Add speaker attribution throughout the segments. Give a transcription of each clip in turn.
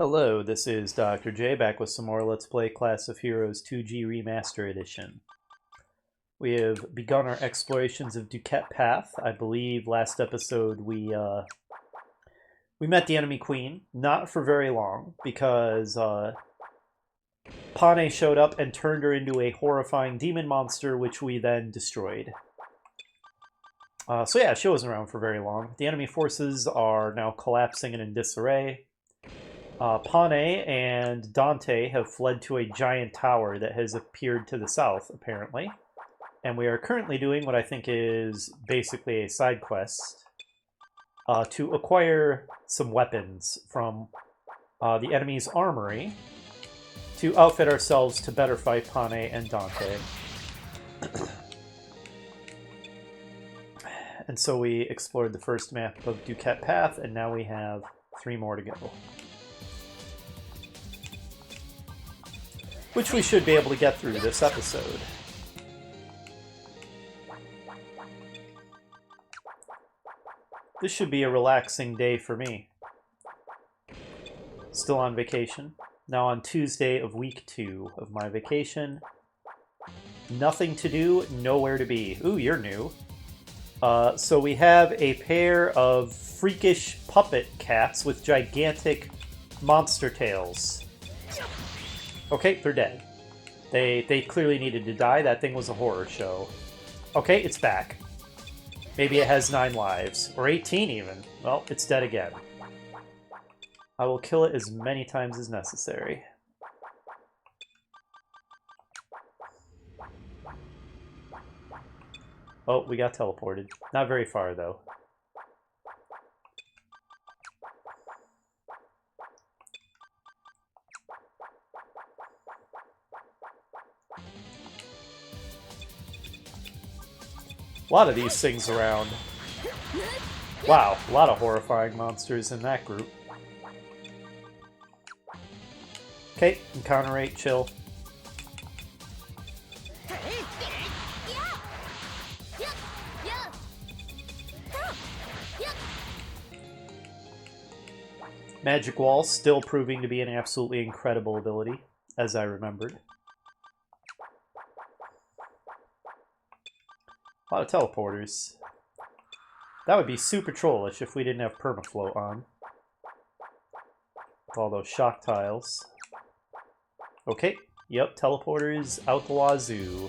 Speaker 1: Hello, this is Dr. J back with some more Let's Play Class of Heroes 2G Remaster Edition. We have begun our explorations of Duquette Path. I believe last episode we met the enemy queen, not for very long, because Pane showed up and turned her into a horrifying demon monster, which we then destroyed. So yeah, she wasn't around for very long. The enemy forces are now collapsing and in disarray. Pane and Dante have fled to a giant tower that has appeared to the south, apparently. And we are currently doing what I think is basically a side quest to acquire some weapons from the enemy's armory to outfit ourselves to better fight Pane and Dante. And so we explored the first map of Duquette Path, and now we have 3 more to go. Which we should be able to get through this episode. This should be a relaxing day for me. Still on vacation. Now on Tuesday of week 2 of my vacation. Nothing to do, nowhere to be. Ooh, you're new. So we have a pair of freakish puppet cats with gigantic monster tails. Okay, they're dead. They clearly needed to die. That thing was a horror show. Okay, it's back. Maybe it has 9 lives. Or 18 even. Well, it's dead again. I will kill it as many times as necessary. Oh, we got teleported. Not very far, though. A lot of these things around. Wow, a lot of horrifying monsters in that group. Okay, encounter rate, chill. Magic Wall still proving to be an absolutely incredible ability, as I remembered. A lot of teleporters. That would be super trollish if we didn't have permafloat on. With all those shock tiles. Okay, yep, teleporters out the wazoo.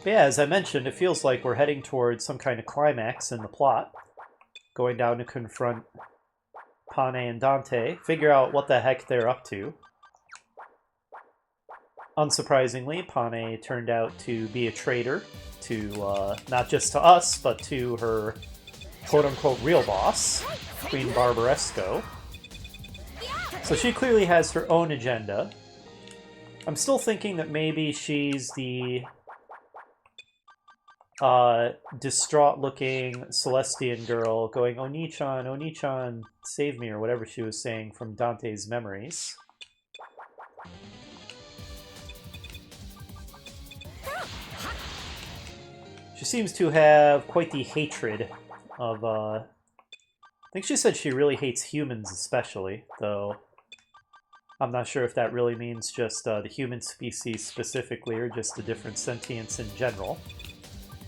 Speaker 1: But yeah, as I mentioned, it feels like we're heading towards some kind of climax in the plot. Going down to confront Pane and Dante, figure out what the heck they're up to. Unsurprisingly, Pane turned out to be a traitor to, not just to us, but to her quote-unquote real boss, Queen Barbaresco. So she clearly has her own agenda. I'm still thinking that maybe she's the distraught-looking Celestian girl going, Oni-chan, Oni-chan, save me, or whatever she was saying from Dante's memories. She seems to have quite the hatred of, I think she said she really hates humans especially, though I'm not sure if that really means just the human species specifically, or just the different sentience in general.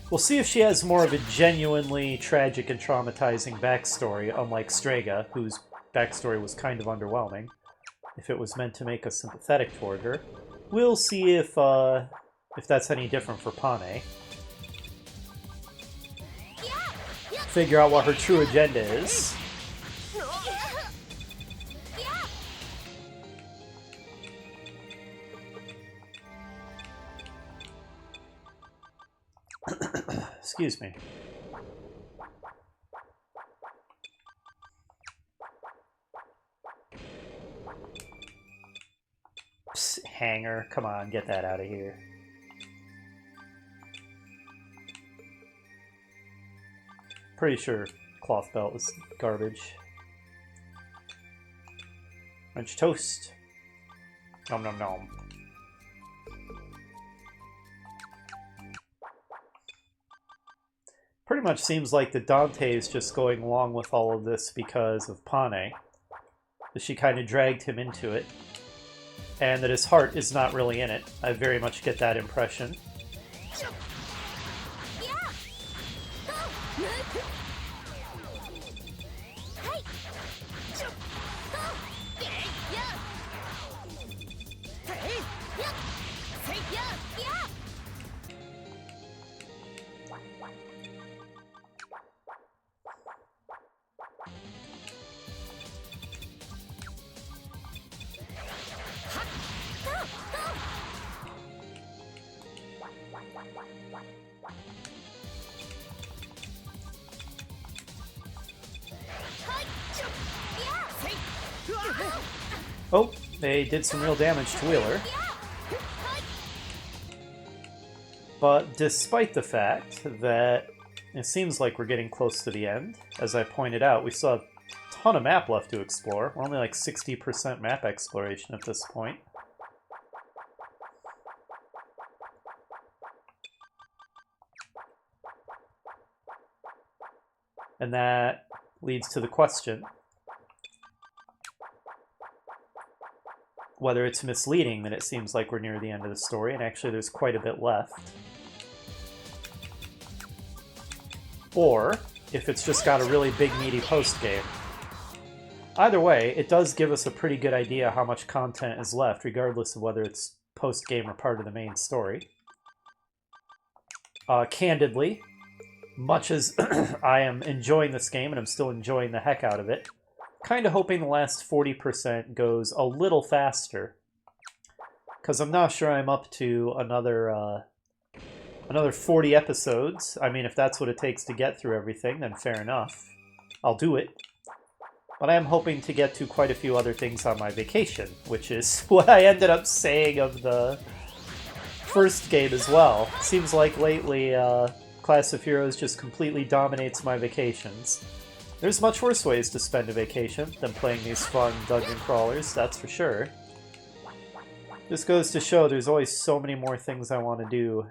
Speaker 1: We'll see if she has more of a genuinely tragic and traumatizing backstory, unlike Strega, whose backstory was kind of underwhelming, if it was meant to make us sympathetic toward her. We'll see if that's any different for Pane. Figure out what her true agenda is. Excuse me. Psst, hanger, come on, get that out of here. Pretty sure cloth belt is garbage. French toast. Nom nom nom. Pretty much seems like that Dante is just going along with all of this because of Pane. That she kind of dragged him into it. And that his heart is not really in it. I very much get that impression. Oh, they did some real damage to Wheeler. But despite the fact that it seems like we're getting close to the end, as I pointed out, we still have a ton of map left to explore. We're only like 60% map exploration at this point. And that leads to the question whether it's misleading that it seems like we're near the end of the story, and actually there's quite a bit left. Or if it's just got a really big meaty post-game. Either way, it does give us a pretty good idea how much content is left, regardless of whether it's post-game or part of the main story. Candidly, much as I am enjoying this game, and I'm still enjoying the heck out of it, kind of hoping the last 40% goes a little faster. Because I'm not sure I'm up to another 40 episodes. I mean, if that's what it takes to get through everything, then fair enough. I'll do it. But I am hoping to get to quite a few other things on my vacation, which is what I ended up saying of the first game as well. Seems like lately, Class of Heroes just completely dominates my vacations. There's much worse ways to spend a vacation than playing these fun dungeon crawlers, that's for sure. This goes to show there's always so many more things I want to do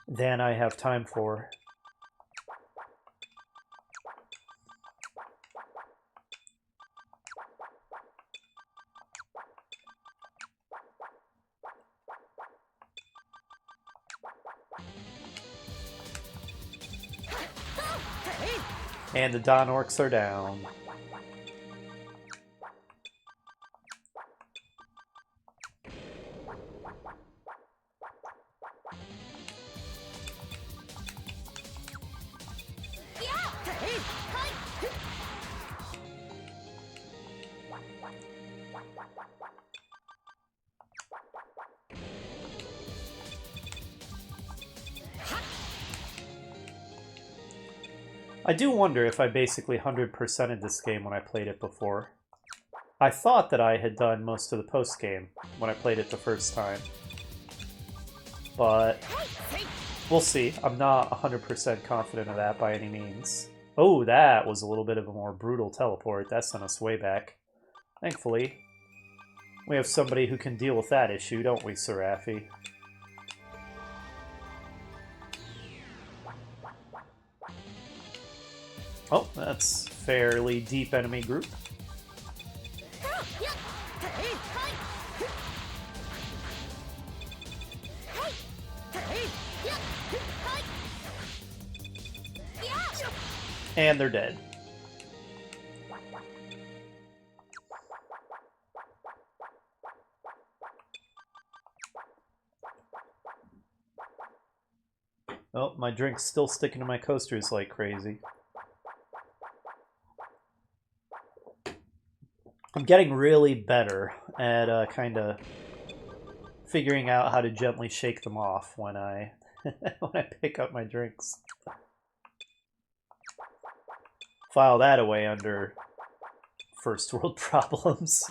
Speaker 1: than I have time for. And the Dawn Orcs are down. I do wonder if I basically 100%ed this game when I played it before. I thought that I had done most of the post-game when I played it the first time. But we'll see. I'm not 100% confident of that by any means. Oh, that was a little bit of a more brutal teleport. That sent us way back. Thankfully, we have somebody who can deal with that issue, don't we, Seraphi? Oh, that's fairly deep enemy group. And they're dead. Oh, my drink's still sticking to my coasters like crazy. I'm getting really better at kind of figuring out how to gently shake them off when I when I pick up my drinks. File that away under first world problems.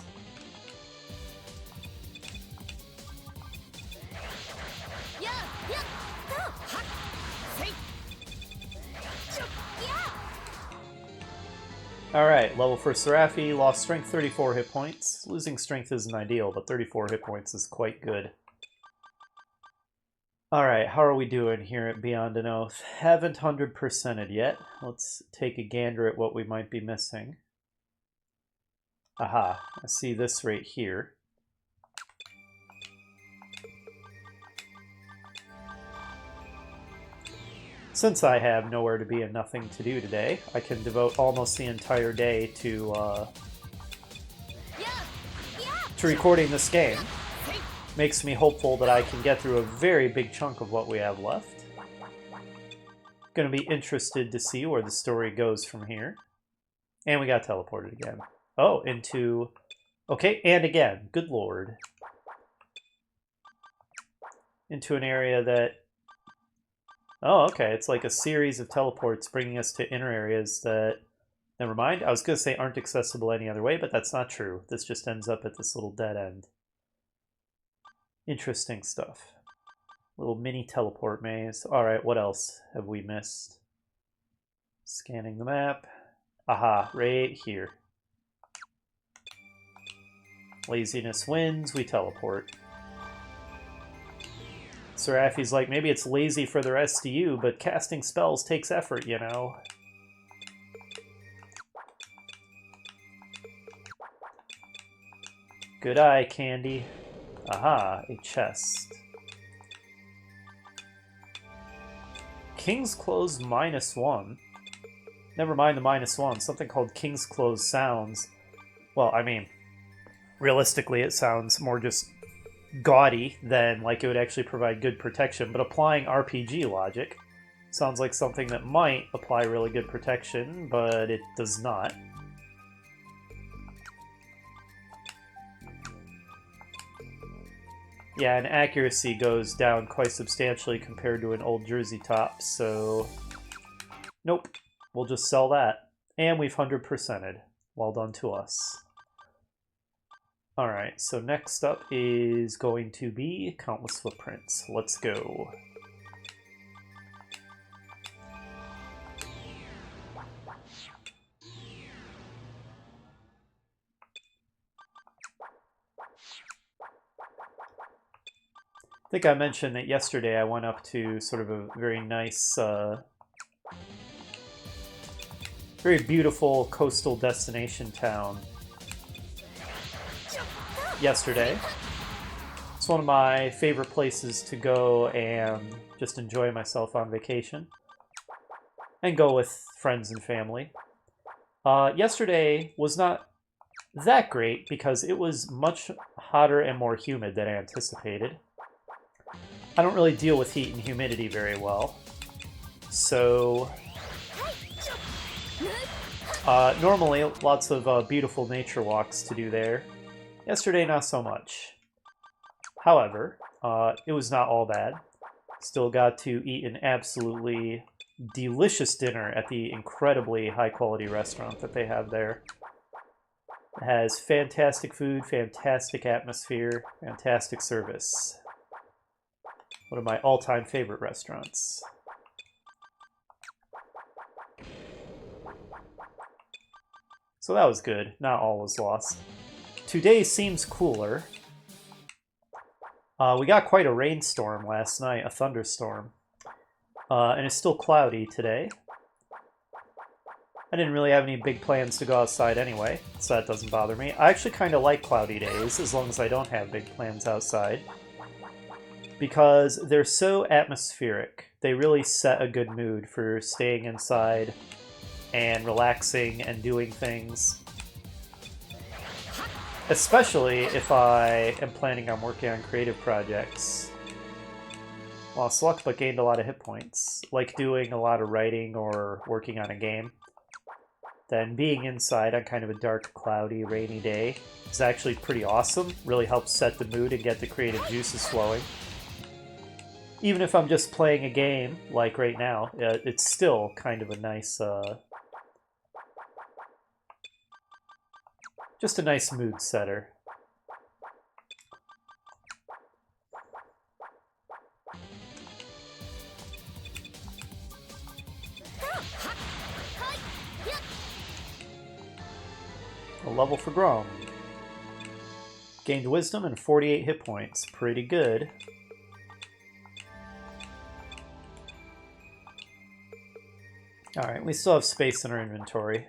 Speaker 1: Alright, level for Seraphi, lost strength 34 hit points. Losing strength isn't ideal, but 34 hit points is quite good. Alright, how are we doing here at Beyond an Oath? Haven't 100%ed yet. Let's take a gander at what we might be missing. Aha, I see this right here. Since I have nowhere to be and nothing to do today, I can devote almost the entire day to recording this game. Makes me hopeful that I can get through a very big chunk of what we have left. Gonna be interested to see where the story goes from here. And we got teleported again. Oh, into... Okay, and again. Good lord. Into an area that... Oh, okay. It's like a series of teleports bringing us to inner areas that... Never mind. I was going to say aren't accessible any other way, but that's not true. This just ends up at this little dead end. Interesting stuff. Little mini teleport maze. Alright, what else have we missed? Scanning the map. Aha, right here. Laziness wins, we teleport. Seraphi's like, maybe it's lazy for the rest of you, but casting spells takes effort, you know? Good eye, Candy. Aha, a chest. King's Clothes -1. Never mind the -1. Something called King's Clothes sounds... Well, I mean, realistically it sounds more just gaudy than like it would actually provide good protection, but applying RPG logic sounds like something that might apply really good protection, but it does not. Yeah, and accuracy goes down quite substantially compared to an old jersey top, so... Nope. We'll just sell that. And we've 100%ed. Well done to us. Alright, so next up is going to be Countless Footprints. Let's go. I think I mentioned that yesterday I went up to sort of a very nice, very beautiful coastal destination town yesterday. It's one of my favorite places to go and just enjoy myself on vacation. And go with friends and family. Yesterday was not that great because it was much hotter and more humid than I anticipated. I don't really deal with heat and humidity very well. So... normally, lots of beautiful nature walks to do there. Yesterday, not so much. However, it was not all bad. Still got to eat an absolutely delicious dinner at the incredibly high-quality restaurant that they have there. It has fantastic food, fantastic atmosphere, fantastic service. One of my all-time favorite restaurants. So that was good. Not all was lost. Today seems cooler. We got quite a rainstorm last night, a thunderstorm. And it's still cloudy today. I didn't really have any big plans to go outside anyway, so that doesn't bother me. I actually kind of like cloudy days, as long as I don't have big plans outside. Because they're so atmospheric. They really set a good mood for staying inside and relaxing and doing things. Especially if I am planning on working on creative projects. Lost luck, but gained a lot of hit points. Like doing a lot of writing or working on a game. Then being inside on kind of a dark, cloudy, rainy day is actually pretty awesome. Really helps set the mood and get the creative juices flowing. Even if I'm just playing a game, like right now, it's still kind of a nice, just a nice mood setter. A level for Grom. Gained wisdom and 48 hit points. Pretty good. Alright, we still have space in our inventory.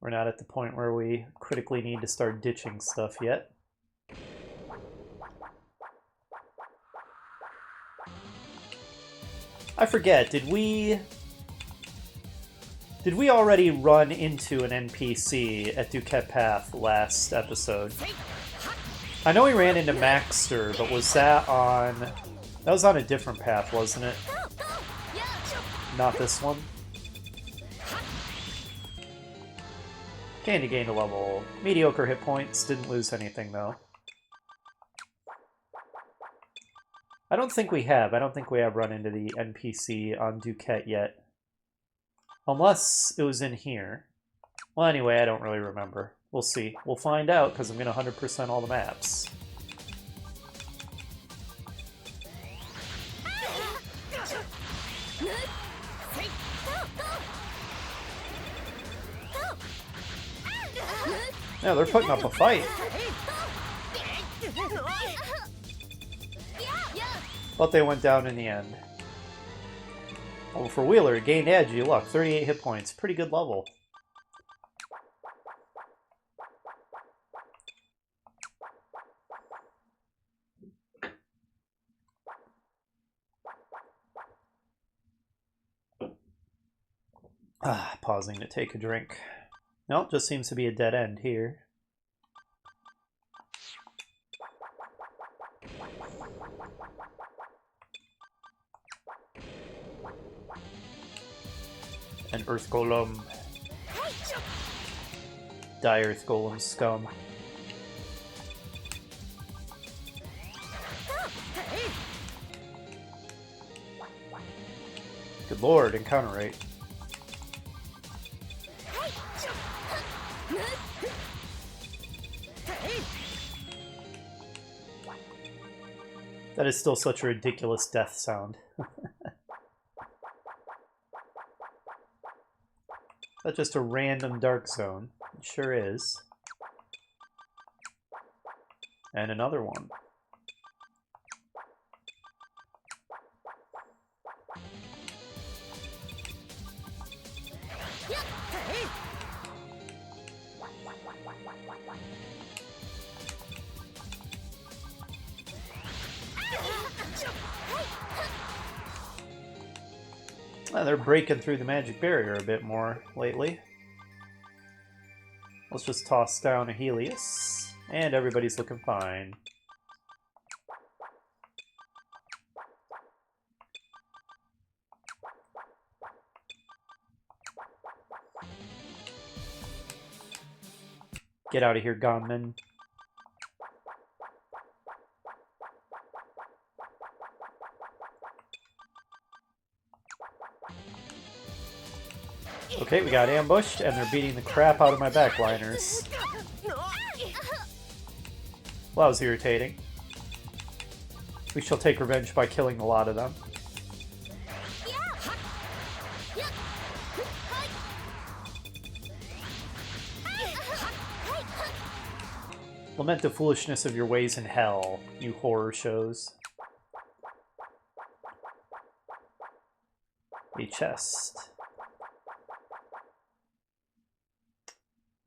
Speaker 1: We're not at the point where we critically need to start ditching stuff yet. I forget, did we already run into an NPC at Duquette Path last episode? I know we ran into Maxter, but was that on... That was on a different path, wasn't it? Not this one? Candy gained a level. Mediocre hit points, didn't lose anything though. I don't think we have run into the NPC on Duquette yet. Unless it was in here. Well, anyway, I don't really remember. We'll see. We'll find out, because I'm going to 100% all the maps. Yeah, they're putting up a fight. But they went down in the end. Well, for Wheeler, gained edgy luck, 38 hit points. Pretty good level. Pausing to take a drink. Nope, just seems to be a dead end here. An Earth Golem. Die Earth Golem scum. Good lord, encounter rate. That is still such a ridiculous death sound. That's just a random dark zone. It sure is. And another one. They're breaking through the magic barrier a bit more lately. Let's just toss down a Helios, and everybody's looking fine. Get out of here, gunman. Okay, we got ambushed, and they're beating the crap out of my backliners. Well, that was irritating. We shall take revenge by killing a lot of them. Lament the foolishness of your ways in hell, you horror shows. A chest.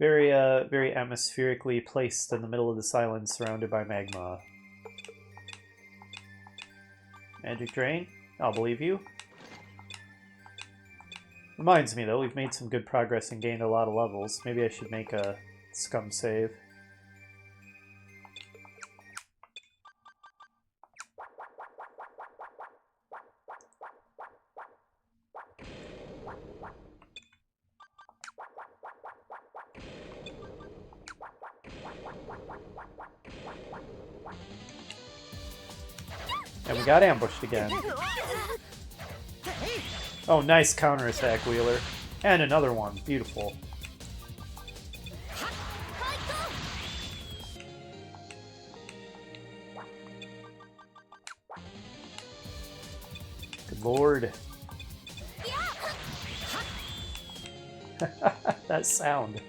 Speaker 1: Very atmospherically placed in the middle of this island, surrounded by magma. Magic Drain? I'll believe you. Reminds me, though, we've made some good progress and gained a lot of levels. Maybe I should make a scum save. And we got ambushed again. Oh, nice counterattack, Wheeler. And another one. Beautiful. Good lord. That sound.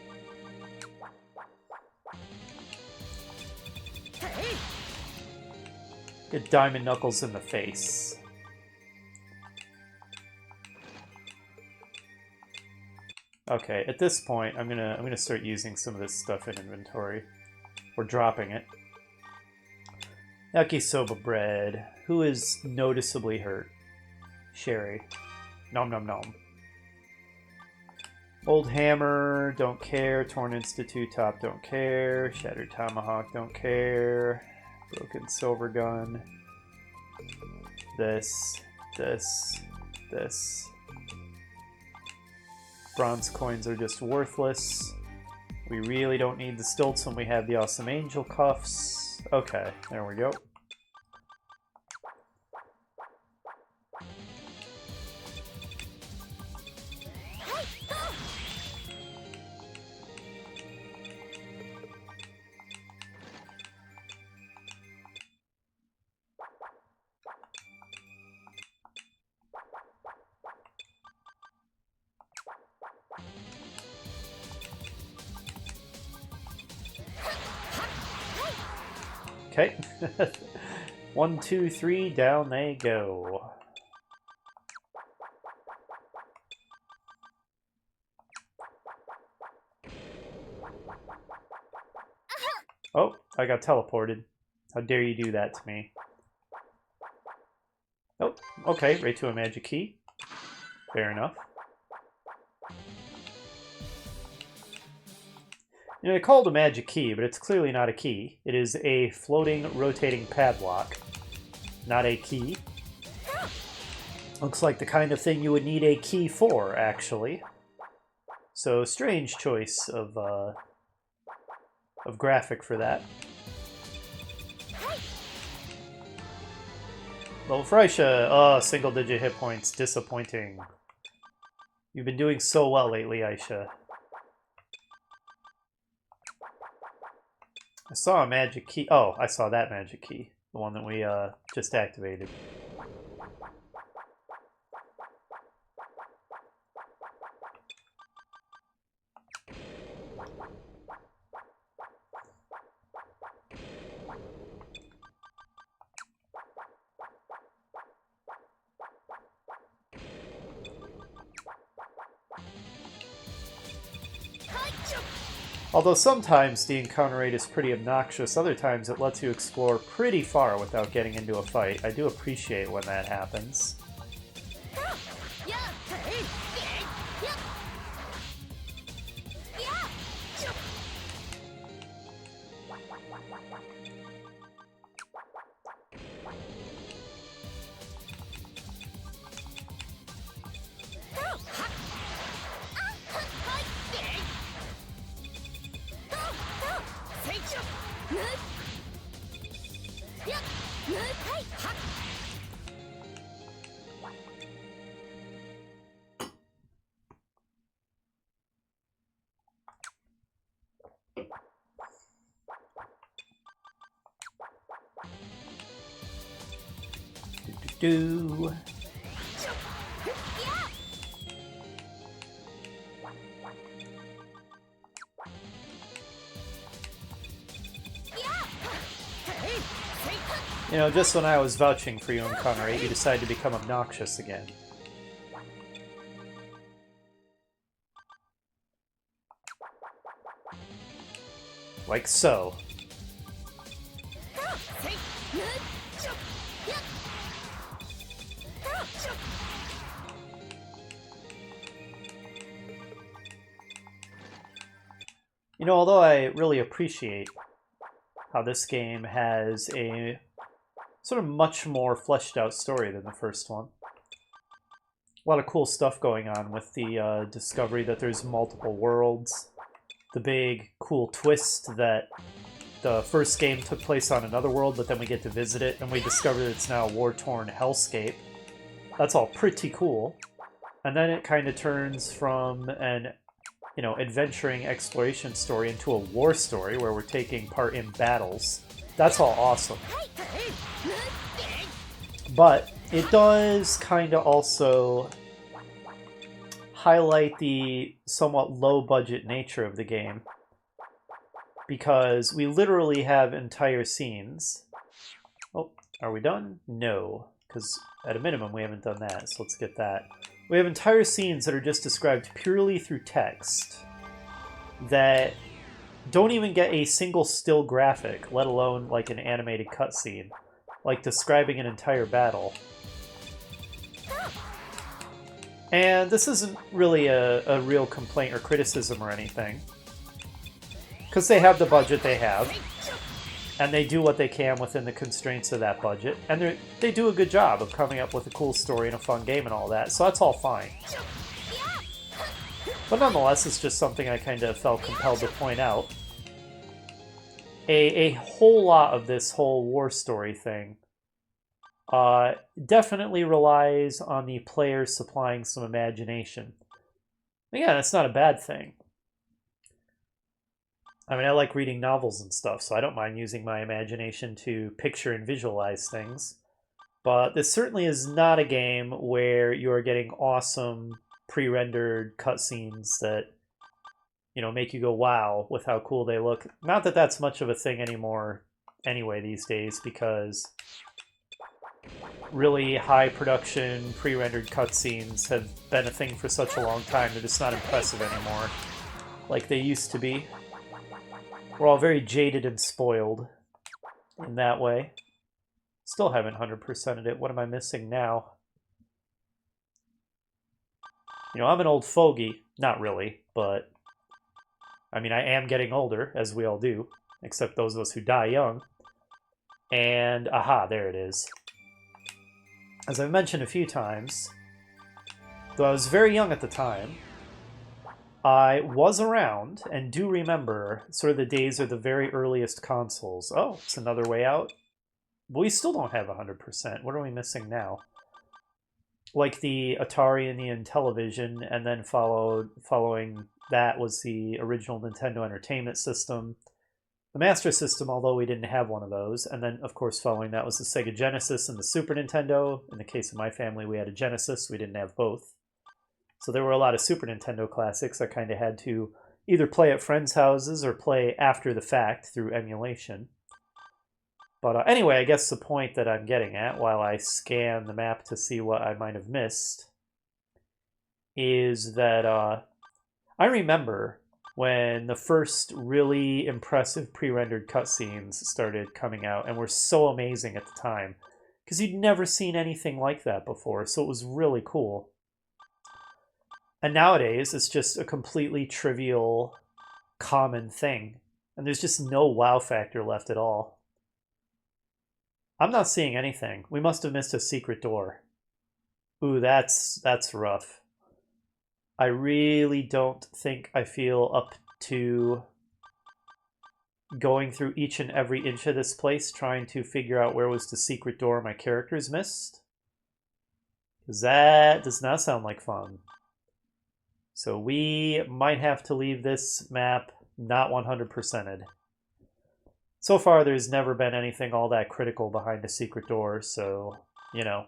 Speaker 1: Get Diamond Knuckles in the face. Okay, at this point, I'm gonna start using some of this stuff in inventory. We're dropping it. Yakisoba bread. Who is noticeably hurt? Sherry. Nom nom nom. Old hammer, don't care. Torn Institute top, don't care. Shattered tomahawk, don't care. Broken silver gun. This. Bronze coins are just worthless. We really don't need the stilts when we have the awesome angel cuffs. Okay, there we go. Okay. 1, 2, 3, down they go. Oh, I got teleported. How dare you do that to me? Oh, okay, right to a magic key. Fair enough. You know, they call it a magic key, but it's clearly not a key. It is a floating, rotating padlock, not a key. Looks like the kind of thing you would need a key for, actually. So, strange choice of graphic for that. Level for Aisha. Oh, single-digit hit points. Disappointing. You've been doing so well lately, Aisha. I saw a magic key. Oh, I saw that magic key. The one that we just activated. Although sometimes the encounter rate is pretty obnoxious, other times it lets you explore pretty far without getting into a fight. I do appreciate when that happens. Do. You know, just when I was vouching for you in Encounter 8, you decide to become obnoxious again. Like so. You know, although I really appreciate how this game has a sort of much more fleshed out story than the first one. A lot of cool stuff going on with the discovery that there's multiple worlds. The big cool twist that the first game took place on another world, but then we get to visit it and we discover that it's now a war-torn hellscape. That's all pretty cool. And then it kind of turns from an adventuring exploration story into a war story where we're taking part in battles. That's all awesome. But it does kind of also highlight the somewhat low-budget nature of the game, because we literally have entire scenes. Oh, Are we done? No, because at a minimum we haven't done that, so let's get that. We have entire scenes that are just described purely through text that don't even get a single still graphic, let alone like an animated cutscene, like describing an entire battle. And this isn't really a real complaint or criticism or anything, because they have the budget they have, and they do what they can within the constraints of that budget, and they do a good job of coming up with a cool story and a fun game and all that, so that's all fine. But nonetheless, it's just something I kind of felt compelled to point out. A whole lot of this whole war story thing definitely relies on the player supplying some imagination. Again, that's not a bad thing. I mean, I like reading novels and stuff, so I don't mind using my imagination to picture and visualize things. But this certainly is not a game where you're getting awesome pre-rendered cutscenes that, you know, make you go wow with how cool they look. Not that that's much of a thing anymore anyway these days, because really high production pre-rendered cutscenes have been a thing for such a long time that it's not impressive anymore like they used to be. We're all very jaded and spoiled in that way. Still haven't 100%ed it. What am I missing now? You know, I'm an old fogey. Not really, but I mean, I am getting older, as we all do, except those of us who die young. And aha, there it is. As I've mentioned a few times, though I was very young at the time, I was around and do remember sort of the days of the very earliest consoles. Oh, it's another way out. But we still don't have 100%. What are we missing now? Like the Atari and the Intellivision, and then following that was the original Nintendo Entertainment System. The Master System, although we didn't have one of those. And then, of course, following that was the Sega Genesis and the Super Nintendo. In the case of my family, we had a Genesis. We didn't have both. So there were a lot of Super Nintendo classics I kind of had to either play at friends' houses or play after the fact through emulation. But anyway, I guess the point that I'm getting at while I scan the map to see what I might have missed is that I remember when the first really impressive pre-rendered cutscenes started coming out and were so amazing at the time, because you'd never seen anything like that before, so it was really cool. And nowadays, it's just a completely trivial, common thing. And there's just no wow factor left at all. I'm not seeing anything. We must have missed a secret door. Ooh, that's rough. I really don't think I feel up to going through each and every inch of this place trying to figure out where was the secret door my characters missed. Because that does not sound like fun. So we might have to leave this map not 100%ed. So far, there's never been anything all that critical behind a secret door, so, you know.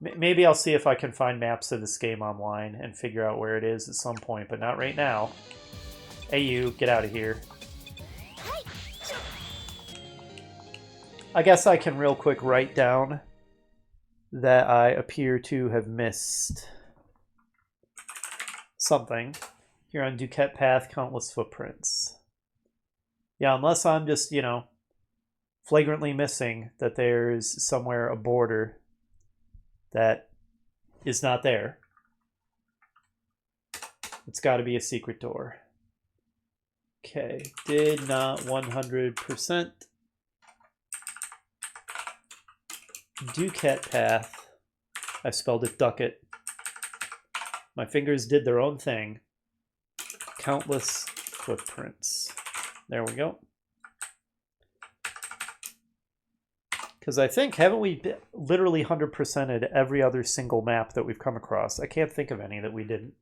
Speaker 1: Maybe I'll see if I can find maps of this game online and figure out where it is at some point, but not right now. Hey you, get out of here. I guess I can real quick write down that I appear to have missed something. Here on Duquette Path, countless footprints. Yeah, unless I'm just, you know, flagrantly missing that there's somewhere a border that is not there. It's got to be a secret door. Okay, did not 100%. Duquette Path. I spelled it Ducket. My fingers did their own thing. Countless footprints. There we go. Because I think, haven't we literally 100%ed every other single map that we've come across? I can't think of any that we didn't.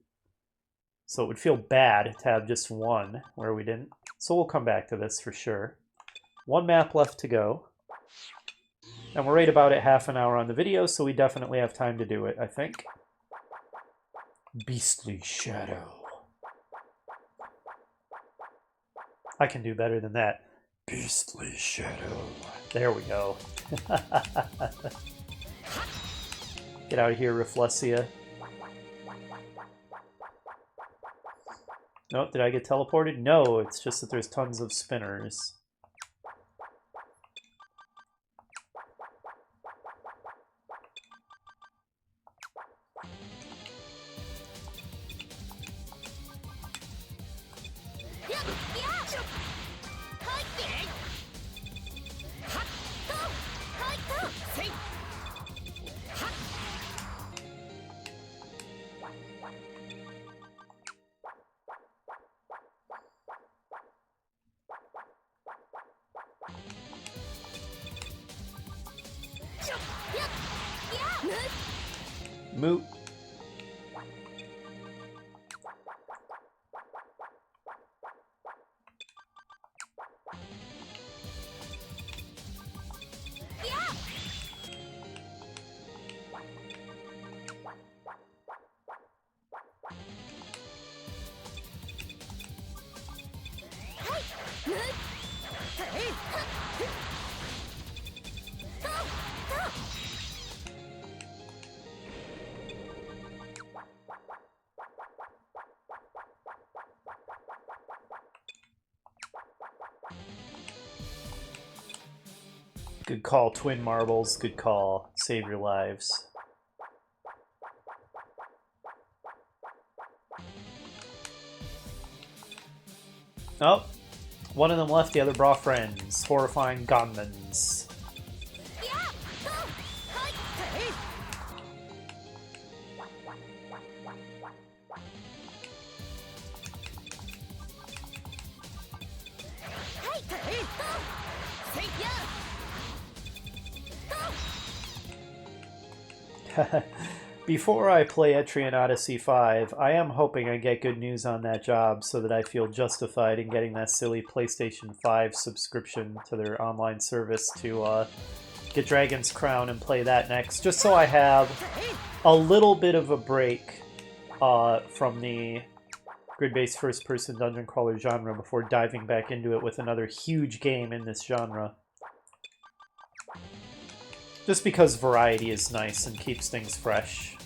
Speaker 1: So it would feel bad to have just one where we didn't. So we'll come back to this for sure. One map left to go. And we're right about at half an hour on the video, so we definitely have time to do it, I think. Beastly Shadow. I can do better than that. Beastly shadow. There we go. Get out of here, Rafflesia. Nope, did I get teleported? No, it's just that there's tons of spinners. Moot. Good call, twin marbles. Good call. Save your lives. Oh, one of them left, the other brought friends. Horrifying gunmans. Before I play Etrian Odyssey 5, I am hoping I get good news on that job so that I feel justified in getting that silly PlayStation 5 subscription to their online service to get Dragon's Crown and play that next, just so I have a little bit of a break from the grid-based first-person dungeon crawler genre before diving back into it with another huge game in this genre. Just because variety is nice and keeps things fresh.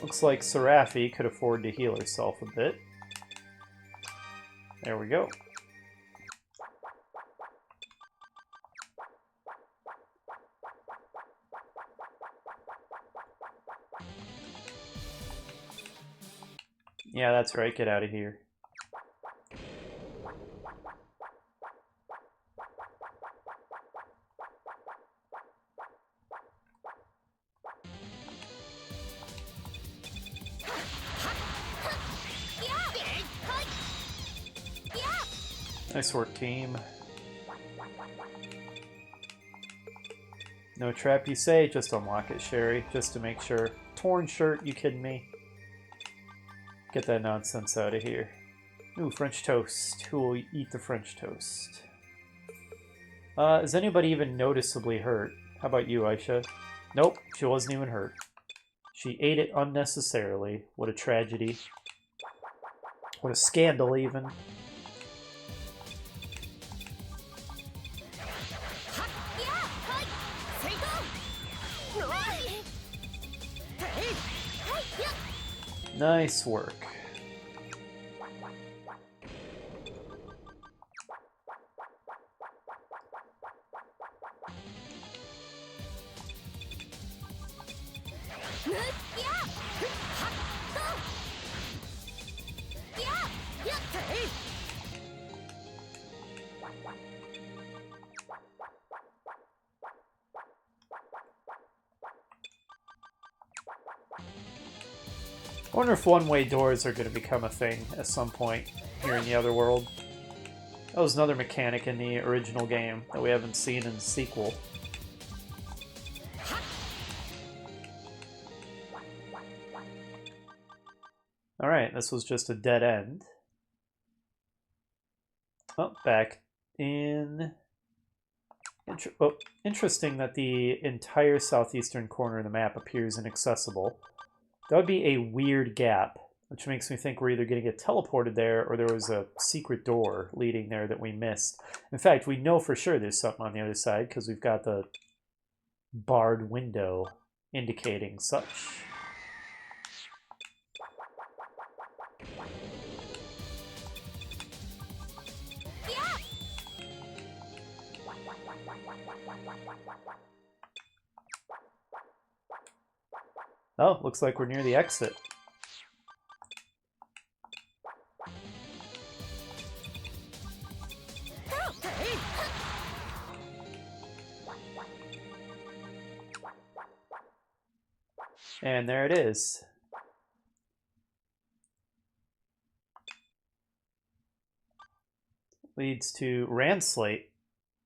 Speaker 1: Looks like Seraphi could afford to heal herself a bit. There we go. Yeah, that's right. Get out of here. Nice work, team. No trap, you say? Just unlock it, Sherry, just to make sure. Torn shirt, you kidding me? Get that nonsense out of here. Ooh, French toast. Who will eat the French toast? Is anybody even noticeably hurt? How about you, Aisha? Nope, she wasn't even hurt. She ate it unnecessarily. What a tragedy. What a scandal, even. Nice work. I wonder if one-way doors are going to become a thing at some point here in the other world. That was another mechanic in the original game that we haven't seen in the sequel. Alright, this was just a dead end. Oh, back in Interesting that the entire southeastern corner of the map appears inaccessible. That would be a weird gap, which makes me think we're either going to get teleported there or there was a secret door leading there that we missed. In fact, we know for sure there's something on the other side because we've got the barred window indicating such. Oh, looks like we're near the exit. And there it is. Leads to Ranslate.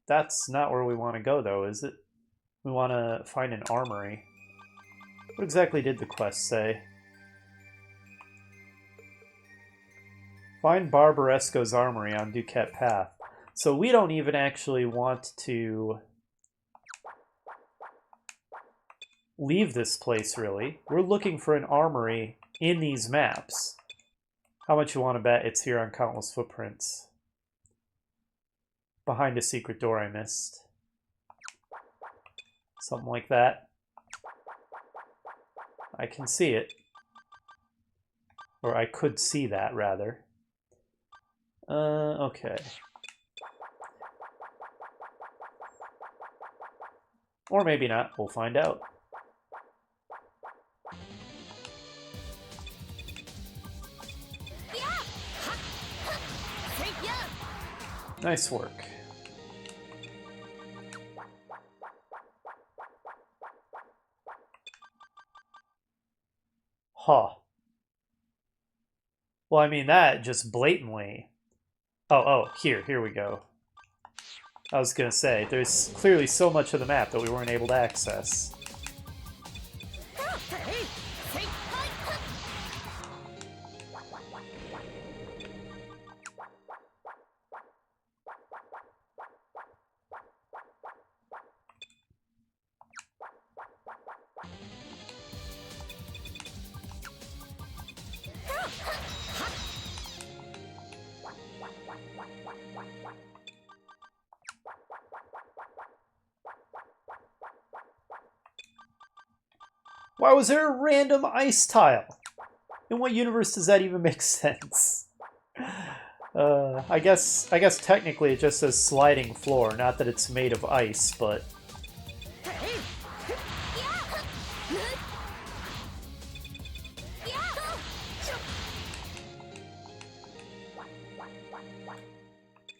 Speaker 1: That's not where we want to go, though, is it? We want to find an armory. What exactly did the quest say? Find Barbaresco's armory on Duquette Path. So we don't even actually want to leave this place, really. We're looking for an armory in these maps. How much you want to bet it's here on Countless Footprints? Behind a secret door I missed. Something like that. I can see it. Or I could see that, rather. Okay. Or maybe not. We'll find out. Nice work. Huh. Well, I mean, that just blatantly... Oh, here we go. I was gonna say, there's clearly so much of the map that we weren't able to access. Why was there a random ice tile? In what universe does that even make sense? I guess technically it just says sliding floor, not that it's made of ice, but...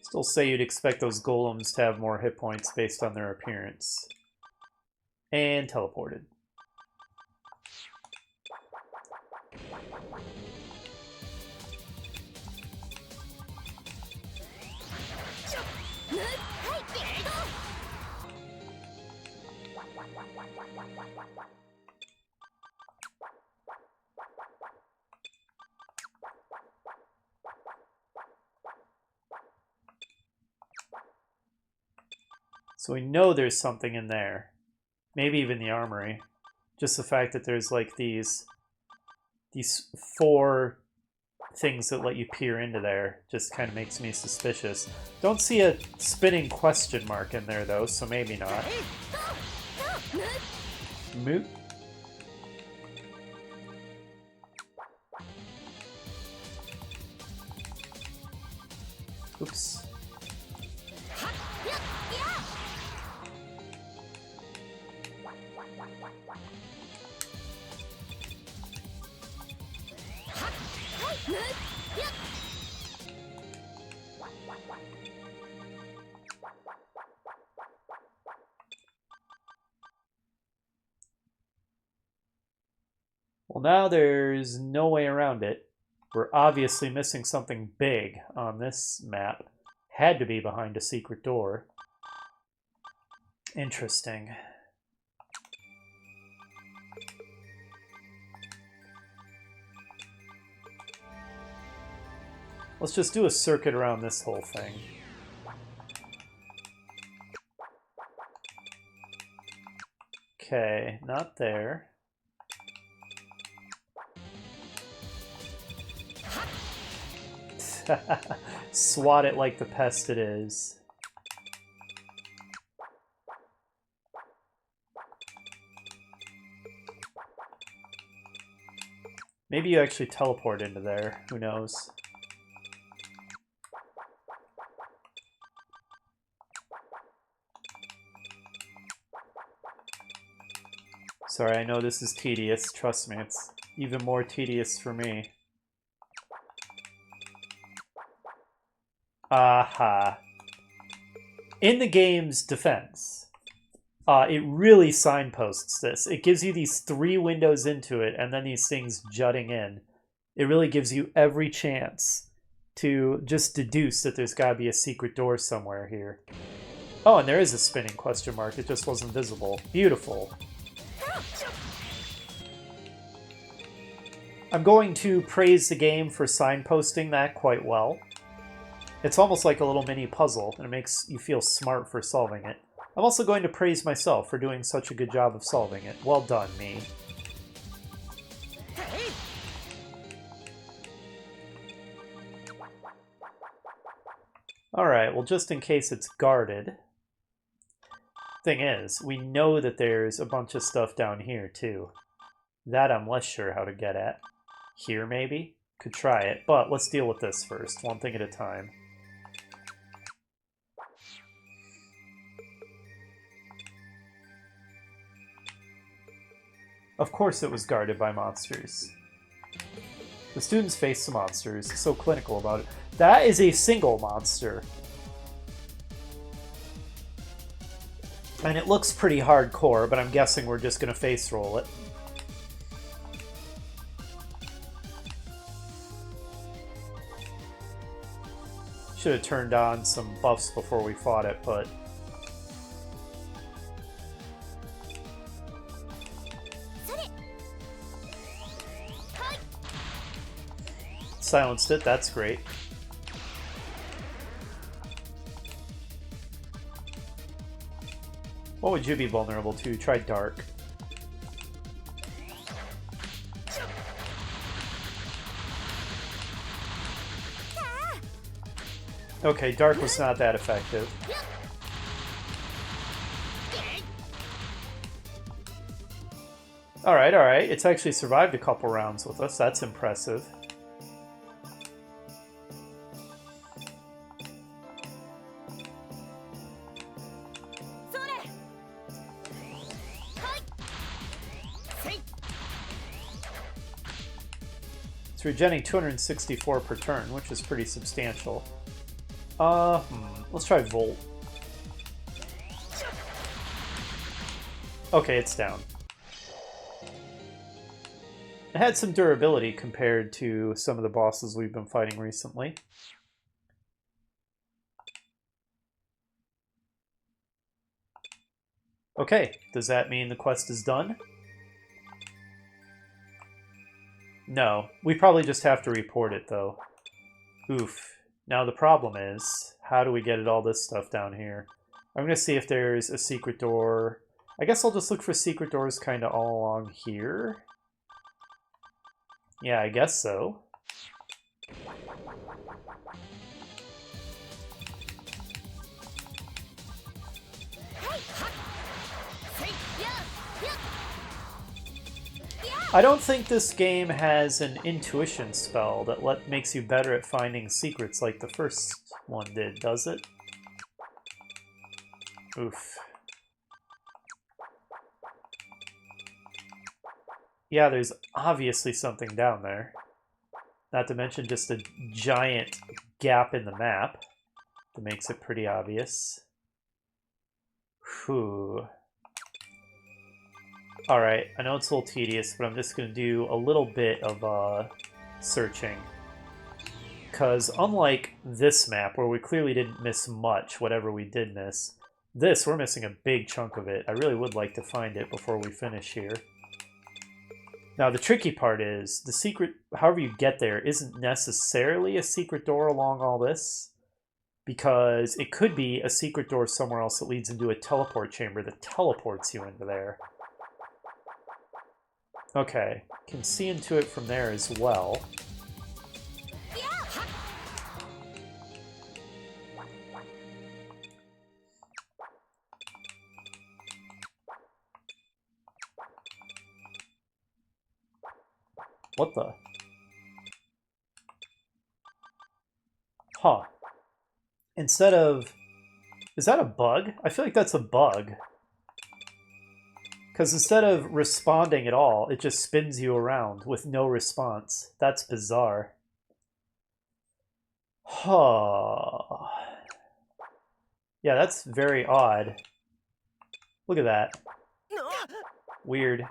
Speaker 1: Still say you'd expect those golems to have more hit points based on their appearance. And teleported. So we know there's something in there. Maybe even the armory. Just the fact that there's like these 4 things that let you peer into there just kind of makes me suspicious. Don't see a spinning question mark in there though, so maybe not. Moot. Oops. Well, now there's no way around it. We're obviously missing something big on this map. Had to be behind a secret door. Interesting. Let's just do a circuit around this whole thing. Okay, not there. Swat it like the pest it is. Maybe you actually teleport into there. Who knows? Sorry, I know this is tedious. Trust me, it's even more tedious for me. Aha. In the game's defense, it really signposts this. It gives you these 3 windows into it, and then these things jutting in. It really gives you every chance to just deduce that there's got to be a secret door somewhere here. Oh, and there is a spinning question mark. It just wasn't visible. Beautiful. I'm going to praise the game for signposting that quite well. It's almost like a little mini puzzle, and it makes you feel smart for solving it. I'm also going to praise myself for doing such a good job of solving it. Well done, me. Alright, well, just in case it's guarded. Thing is, we know that there's a bunch of stuff down here, too. That I'm less sure how to get at. Here, maybe? Could try it, but let's deal with this first, one thing at a time. Of course it was guarded by monsters. The students face the monsters, so clinical about it. That is a single monster. And it looks pretty hardcore, but I'm guessing we're just going to face roll it. Should have turned on some buffs before we fought it, but... Silenced it, that's great. What would you be vulnerable to? Try dark. Okay, dark was not that effective. Alright, alright. It's actually survived a couple rounds with us. That's impressive. It's regenerating 264 per turn, which is pretty substantial. Let's try Volt. Okay, it's down. It had some durability compared to some of the bosses we've been fighting recently. Okay, does that mean the quest is done? No, we probably just have to report it, though. Oof. Now the problem is, how do we get at all this stuff down here? I'm going to see if there's a secret door. I guess I'll just look for secret doors kind of all along here. Yeah, I guess so. I don't think this game has an intuition spell that makes you better at finding secrets like the first one did, does it? Oof. Yeah, there's obviously something down there. Not to mention just a giant gap in the map that makes it pretty obvious. Whew. Alright, I know it's a little tedious, but I'm just going to do a little bit of searching. Because unlike this map, where we clearly didn't miss much, whatever we did miss, this, we're missing a big chunk of it. I really would like to find it before we finish here. Now, the tricky part is, the secret, however you get there, isn't necessarily a secret door along all this. Because it could be a secret door somewhere else that leads into a teleport chamber that teleports you into there. Okay, can see into it from there as well. What the? Huh. Instead of... Is that a bug? I feel like that's a bug. Because instead of responding at all, it just spins you around with no response. That's bizarre. Huh. Yeah, that's very odd. Look at that. Weird.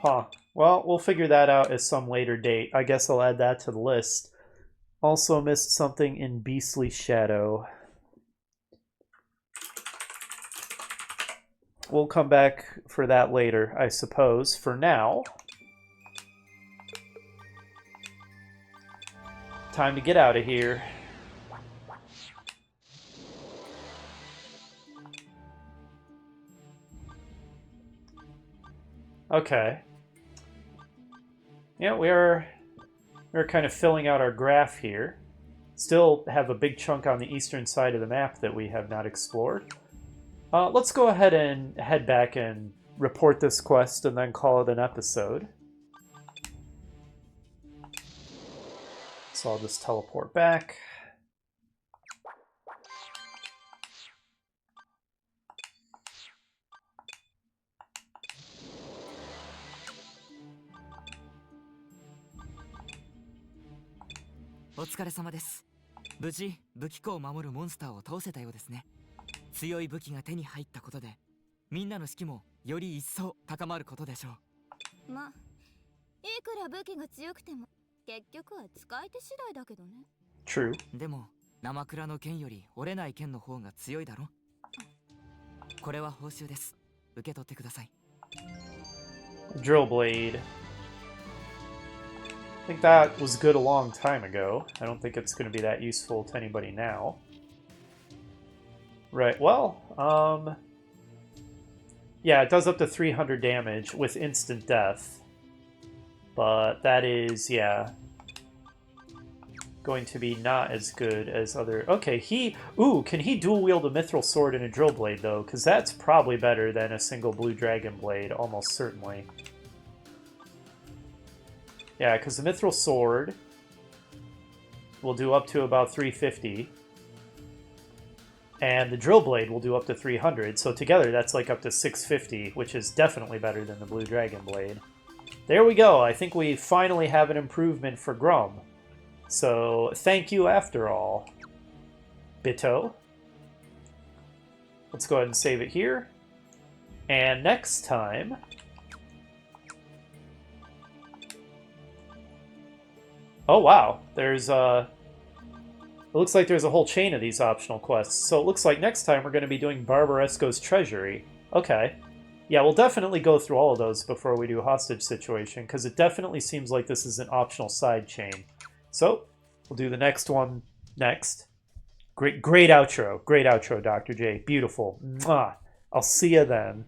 Speaker 1: Huh. Well, we'll figure that out at some later date. I guess I'll add that to the list. Also missed something in Beastly Shadow. We'll come back for that later, I suppose. For now, time to get out of here. Okay. Yeah, we're kind of filling out our graph here. Still have a big chunk on the eastern side of the map that we have not explored. Let's go ahead and head back and report this quest and then call it an episode. So I'll just teleport back.
Speaker 2: お疲れ様です。無事武器庫を守るモンスターを倒せたようですね。強い武器が手に入ったことで、みんなの士気もより一層高まることでしょう。ま、いくら武器が強くても結局は使い手次第だけどね。
Speaker 1: True.
Speaker 2: でも生倉の剣より折れない剣の方が強いだろ。これは報酬です。受け取ってください。
Speaker 1: Drill blade. I think that was good a long time ago. I don't think it's going to be that useful to anybody now. Right, well, yeah, it does up to 300 damage with instant death. But that is, yeah, going to be not as good as other... Okay, can he dual wield a mithril sword and a drill blade, though? Because that's probably better than a single blue dragon blade, almost certainly. Yeah, because the mithril sword will do up to about 350. And the drill blade will do up to 300. So together, that's like up to 650, which is definitely better than the blue dragon blade. There we go. I think we finally have an improvement for Grum. So thank you after all, Bitto. Let's go ahead and save it here. And next time... Oh, wow. There's, it looks like there's a whole chain of these optional quests. So it looks like next time we're going to be doing Barbaresco's Treasury. Okay. Yeah, we'll definitely go through all of those before we do Hostage Situation, because it definitely seems like this is an optional side chain. So, we'll do the next one next. Great outro. Great outro, Dr. J. Beautiful. Mwah. I'll see you then.